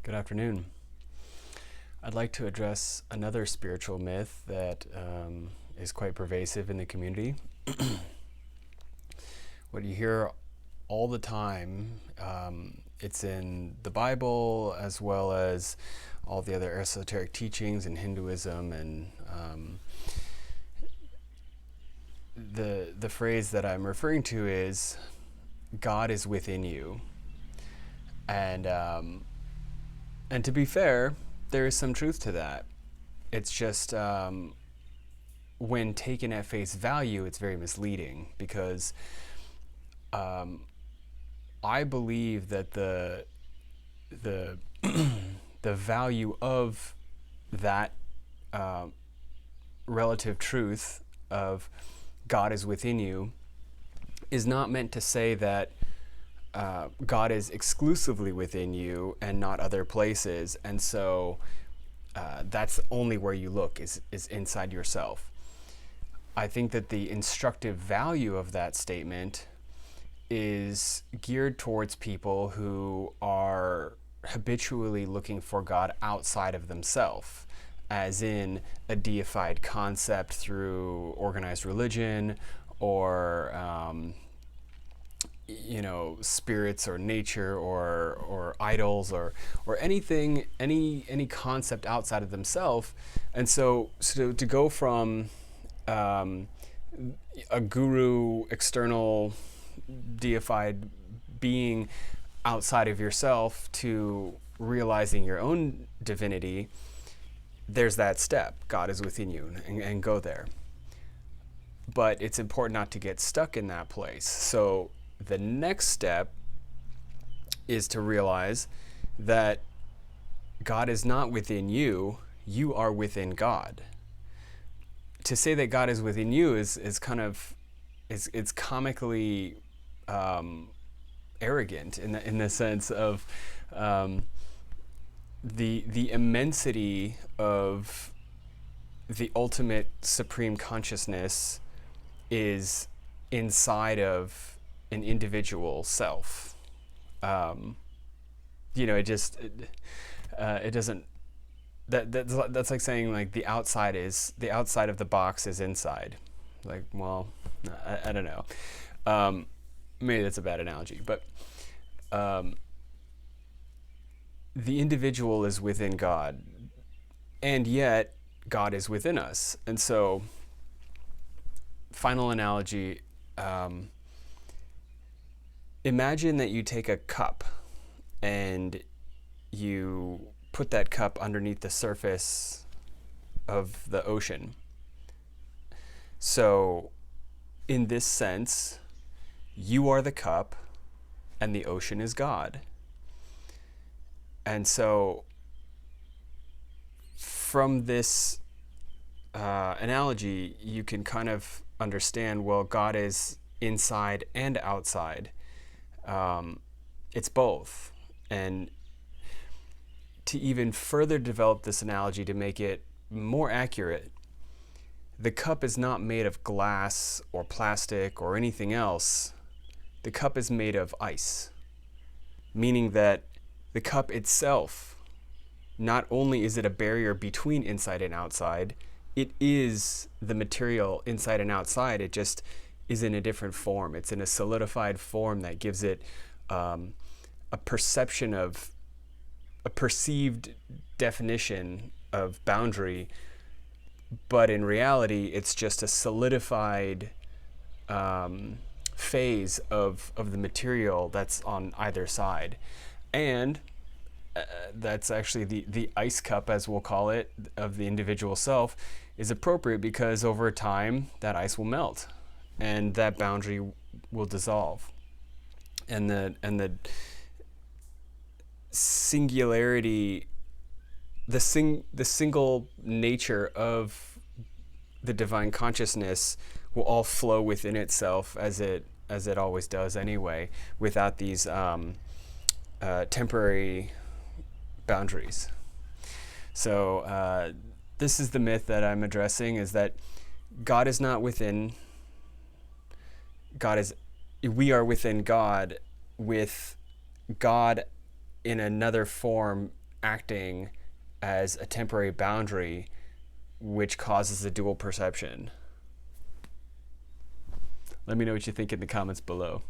Good afternoon. I'd like to address another spiritual myth that is quite pervasive in the community. What you hear all the time, it's in the Bible as well as all the other esoteric teachings in Hinduism, and the phrase that I'm referring to is God is within you. And to be fair, there is some truth to that. It's just when taken at face value, it's very misleading because I believe that the the value of that relative truth of God is within you is not meant to say that God is exclusively within you and not other places, and so that's only where you look is inside yourself. I think that the instructive value of that statement is geared towards people who are habitually looking for God outside of themselves, as in a deified concept through organized religion or spirits or nature or idols or anything, any concept outside of themselves. And so to go from a guru, external deified being outside of yourself to realizing your own divinity, there's that step. God is within you, and go there. But it's important not to get stuck in that place. So the next step is to realize that God is not within you, you are within God. To say that God is within you is kind of, it's comically arrogant in the sense of the immensity of the ultimate supreme consciousness is inside of an individual self. It doesn't. That's like saying like the outside of the box is inside. Like, well, I don't know. Maybe that's a bad analogy, but the individual is within God, and yet God is within us. And so, final analogy. Imagine that you take a cup and you put that cup underneath the surface of the ocean. So, in this sense, you are the cup and the ocean is God. And so, from this analogy, you can kind of understand, well, God is inside and outside. It's both. And to even further develop this analogy to make it more accurate, the cup is not made of glass or plastic or anything else. The cup is made of ice, meaning that the cup itself, not only is it a barrier between inside and outside, it is the material inside and outside. It just is in a different form. It's in a solidified form that gives it a perception of a perceived definition of boundary, but in reality, it's just a solidified phase of the material that's on either side. And that's actually the ice cup, as we'll call it, of the individual self, is appropriate because over time that ice will melt and that boundary will dissolve. And the singularity, the single nature of the divine consciousness will all flow within itself as it always does anyway, without these temporary boundaries. So this is the myth that I'm addressing, is that God is not within. We are within God, with God in another form acting as a temporary boundary which causes a dual perception? Let me know what you think in the comments below.